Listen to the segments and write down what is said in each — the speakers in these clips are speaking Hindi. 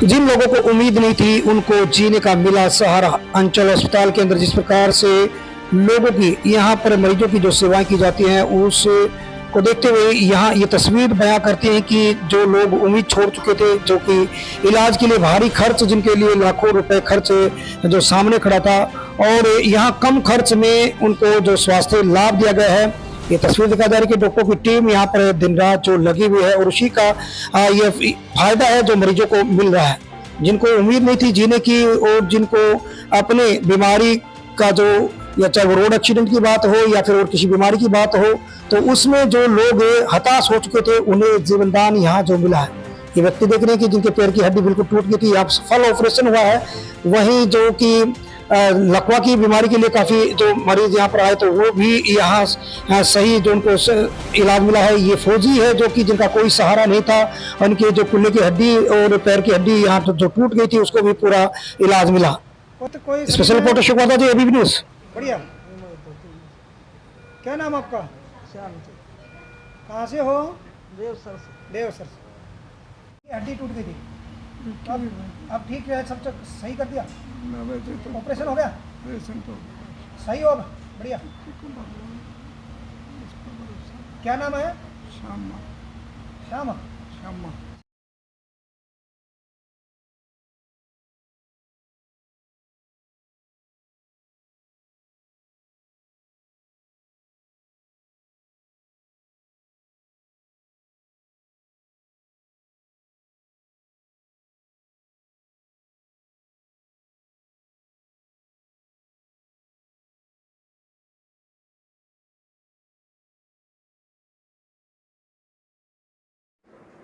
जिन लोगों को उम्मीद नहीं थी उनको जीने का मिला सहारा। अंचल अस्पताल के अंदर जिस प्रकार से लोगों की यहाँ पर मरीजों की जो सेवाएं की जाती हैं उस को देखते हुए यहाँ ये तस्वीर बयां करती है कि जो लोग उम्मीद छोड़ चुके थे, जो कि इलाज के लिए भारी खर्च, जिनके लिए लाखों रुपए खर्च जो सामने खड़ा था, और यहाँ कम खर्च में उनको जो स्वास्थ्य लाभ दिया गया है। ये तस्वीर दिखा जा रही है कि डॉक्टरों की टीम यहाँ पर दिन रात जो लगी हुई है, और उसी का ये फायदा है जो मरीजों को मिल रहा है। जिनको उम्मीद नहीं थी जीने की, और जिनको अपने बीमारी का जो, या चाहे वो रोड एक्सीडेंट की बात हो या फिर और किसी बीमारी की बात हो, तो उसमें जो लोग हताश हो चुके थे उन्हें जीवनदान यहाँ जो मिला है। ये व्यक्ति देख रहे हैं कि जिनके पैर की हड्डी बिल्कुल टूट गई थी, यहाँ सफल ऑपरेशन हुआ है। वहीं जो कि लकवा की बीमारी के लिए काफ़ी जो मरीज यहाँ पर आए तो वो भी यहाँ सही जो उनको इलाज मिला है। ये फौजी है जो कि जिनका कोई सहारा नहीं था, उनके जो कुल्ले की हड्डी और पैर की हड्डी यहाँ जो टूट गई थी उसको भी पूरा इलाज मिला। Special reporter Shukla ji, ABP news. बढ़िया। क्या नाम आपका? श्याम जी। कहाँ से हो? देवसर से। देवसर से। हड्डी टूट गई थी, अब ठीक है, सब सही कर दिया? ऑपरेशन हो गया? सही हो अब? बढ़िया। क्या नाम है? श्यामा। श्यामा। श्यामा।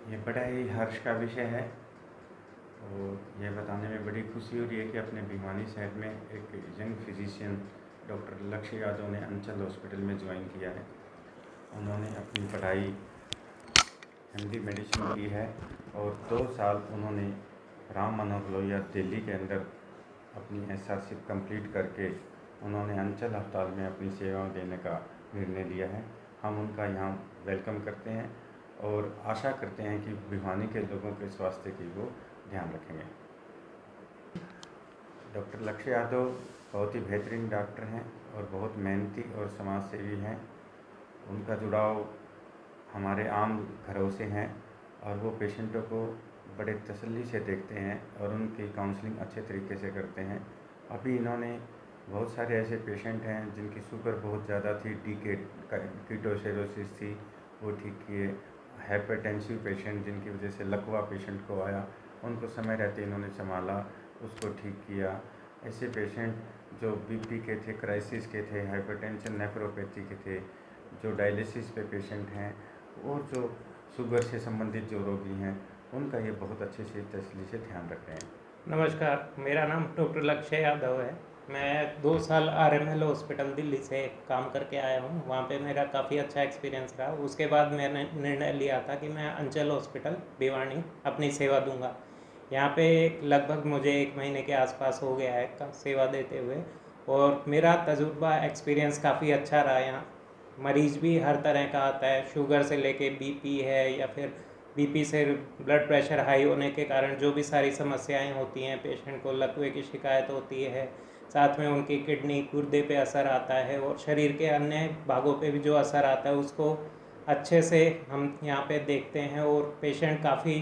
ये बड़ा ही हर्ष का विषय है और यह बताने में बड़ी खुशी हो रही है कि अपने भिवानी शहर में एक यंग फिजिशियन डॉक्टर लक्ष्य यादव ने अंचल हॉस्पिटल में ज्वाइन किया है। उन्होंने अपनी पढ़ाई MD मेडिसिन की है और 2 साल उन्होंने राम मनोहर लोहिया दिल्ली के अंदर अपनी SRC कंप्लीट करके उन्होंने अंचल अस्पताल में अपनी सेवाएं देने का निर्णय लिया है। हम उनका यहाँ वेलकम करते हैं और आशा करते हैं कि भिवानी के लोगों के स्वास्थ्य की वो ध्यान रखेंगे। डॉक्टर लक्ष्य यादव बहुत ही बेहतरीन डॉक्टर हैं और बहुत मेहनती और समाज सेवी हैं। उनका जुड़ाव हमारे आम घरों से हैं और वो पेशेंटों को बड़े तसल्ली से देखते हैं और उनकी काउंसलिंग अच्छे तरीके से करते हैं। अभी इन्होंने बहुत सारे ऐसे पेशेंट हैं जिनकी शुगर बहुत ज़्यादा थी, कीटोसिरोसिस थी, वो ठीक किए। हाइपरटेंसिव पेशेंट जिनकी वजह से लकवा पेशेंट को आया, उनको समय रहते इन्होंने संभाला, उसको ठीक किया। ऐसे पेशेंट जो BP के थे, क्राइसिस के थे, हाइपरटेंशन नेफ्रोपैथी के थे, जो डायलिसिस पे पेशेंट हैं और जो शुगर से संबंधित जो रोगी हैं, उनका ये बहुत अच्छे से तसल्ली से ध्यान रख रहे हैं। नमस्कार, मेरा नाम डॉक्टर लक्ष्य यादव है। मैं 2 साल RML हॉस्पिटल दिल्ली से काम करके आया हूँ। वहाँ पे मेरा काफ़ी अच्छा एक्सपीरियंस रहा। उसके बाद मैंने निर्णय लिया था कि मैं अंचल हॉस्पिटल भिवानी अपनी सेवा दूंगा। यहाँ पे लगभग मुझे 1 महीने के आसपास हो गया है सेवा देते हुए, और मेरा तजुर्बा एक्सपीरियंस काफ़ी अच्छा रहा। यहाँ मरीज़ भी हर तरह का आता है, शुगर से लेके BP है, या फिर BP से ब्लड प्रेशर हाई होने के कारण जो भी सारी समस्याएं होती हैं, पेशेंट को लकवे की शिकायत होती है, साथ में उनकी किडनी गुर्दे पे असर आता है और शरीर के अन्य भागों पे भी जो असर आता है उसको अच्छे से हम यहाँ पे देखते हैं, और पेशेंट काफ़ी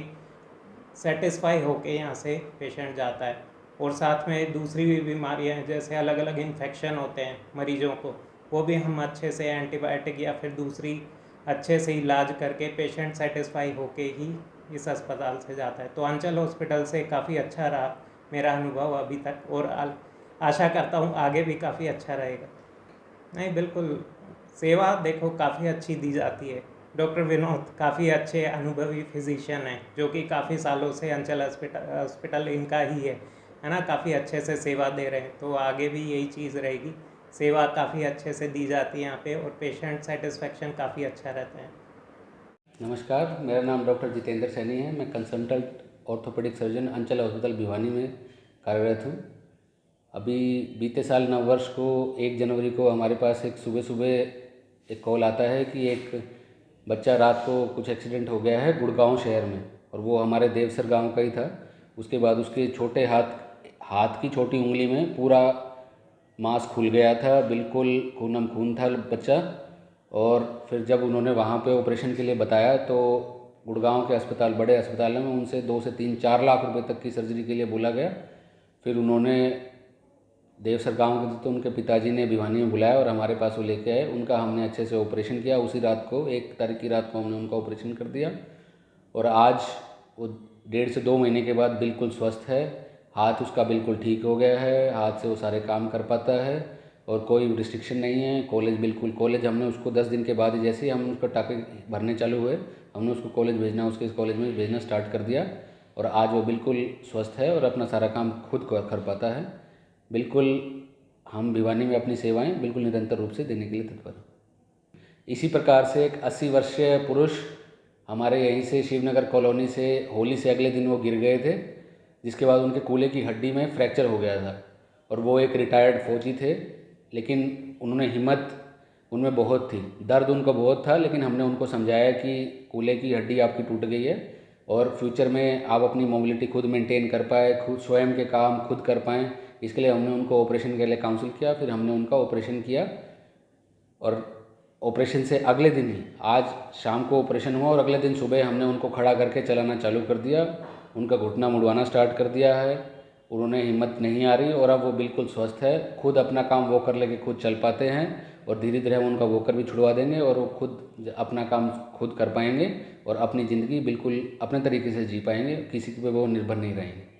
सेटिस्फाई होके यहाँ से पेशेंट जाता है। और साथ में दूसरी भी बीमारियाँ हैं, जैसे अलग अलग इन्फेक्शन होते हैं मरीजों को, वो भी हम अच्छे से एंटीबायोटिक या फिर दूसरी अच्छे से इलाज करके पेशेंट सेटिस्फाई होके ही इस अस्पताल से जाता है। तो अंचल हॉस्पिटल से काफ़ी अच्छा रहा मेरा अनुभव अभी तक, और आशा करता हूँ आगे भी काफ़ी अच्छा रहेगा। नहीं, बिल्कुल सेवा देखो काफ़ी अच्छी दी जाती है। डॉक्टर विनोद काफ़ी अच्छे अनुभवी फिजिशियन हैं, जो कि काफ़ी सालों से अंचल हॉस्पिटल इनका ही है ना, काफ़ी अच्छे से सेवा दे रहे हैं। तो आगे भी यही चीज़ रहेगी, सेवा काफ़ी अच्छे से दी जाती है यहाँ पे, और पेशेंट सेटिस्फेक्शन काफ़ी अच्छा रहता है। नमस्कार, मेरा नाम डॉक्टर जितेंद्र सैनी है। मैं कंसल्टेंट ऑर्थोपेडिक सर्जन अंचल हॉस्पिटल भिवानी में कार्यरत हूँ। अभी बीते साल नववर्ष को 1 जनवरी को हमारे पास एक सुबह एक कॉल आता है कि एक बच्चा रात को कुछ एक्सीडेंट हो गया है गुड़गांव शहर में, और वो हमारे देवसर गांव का ही था। उसके बाद उसके छोटे हाथ की छोटी उंगली में पूरा मांस खुल गया था, बिल्कुल खूनम खून था बच्चा। और फिर जब उन्होंने वहाँ पे ऑपरेशन के लिए बताया तो गुड़गांव के अस्पताल, बड़े अस्पताल में उनसे 2 से 3-4 लाख रुपए तक की सर्जरी के लिए बोला गया। फिर उन्होंने देवसर गांव के तो उनके पिताजी ने भिवानी में बुलाया और हमारे पास वो लेके आए। उनका हमने अच्छे से ऑपरेशन किया। उसी रात को 1 तारीख की रात को हमने उनका ऑपरेशन कर दिया और आज वो 1.5 से 2 महीने के बाद बिल्कुल स्वस्थ है। हाथ उसका बिल्कुल ठीक हो गया है, हाथ से वो सारे काम कर पाता है और कोई रिस्ट्रिक्शन नहीं है। कॉलेज हमने उसको 10 दिन के बाद ही, जैसे ही हम उसका टाँके भरने चालू हुए, हमने उसको कॉलेज भेजना, उसके कॉलेज में भेजना स्टार्ट कर दिया और आज वो बिल्कुल स्वस्थ है और अपना सारा काम खुद कर पाता है। बिल्कुल हम भिवानी में अपनी सेवाएं बिल्कुल निरंतर रूप से देने के लिए तत्पर हैं। इसी प्रकार से एक 80 वर्षीय पुरुष हमारे यहीं से शिवनगर कॉलोनी से होली से अगले दिन वो गिर गए थे, जिसके बाद उनके कूल्हे की हड्डी में फ्रैक्चर हो गया था और वो एक रिटायर्ड फौजी थे। लेकिन उन्होंने हिम्मत उनमें बहुत थी, दर्द उनको बहुत था, लेकिन हमने उनको समझाया कि कूल्हे की हड्डी आपकी टूट गई है और फ्यूचर में आप अपनी मोबिलिटी खुद मेंटेन कर पाए, खुद स्वयं के काम खुद कर पाएँ, इसके लिए हमने उनको ऑपरेशन के लिए काउंसिल किया। फिर हमने उनका ऑपरेशन किया और ऑपरेशन से अगले दिन ही, आज शाम को ऑपरेशन हुआ और अगले दिन सुबह हमने उनको खड़ा करके चलाना चालू कर दिया। उनका घुटना मुड़वाना स्टार्ट कर दिया है, उन्होंने हिम्मत नहीं आ रही और अब वो बिल्कुल स्वस्थ है। खुद अपना काम वॉकर लेके खुद चल पाते हैं और धीरे धीरे हम उनका वॉकर भी छुड़वा देंगे और वो खुद अपना काम खुद कर पाएंगे और अपनी ज़िंदगी बिल्कुल अपने तरीके से जी पाएंगे, किसी पे वो निर्भर नहीं रहेंगे।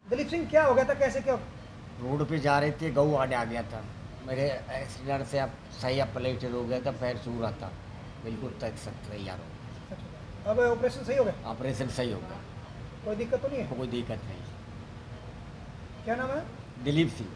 दिलीप सिंह, क्या हो गया था, कैसे क्या? रोड पे जा रहे थे, गऊ आने आ गया था। मेरे एक्सीडेंट से अब सही अब प्लेटर हो गया था, पैर सूर रहा था, बिल्कुल तैयार हो गया। अब ऑपरेशन सही हो गया? ऑपरेशन सही हो गया, कोई दिक्कत तो नहीं है? कोई दिक्कत नहीं। क्या नाम है? दिलीप सिंह।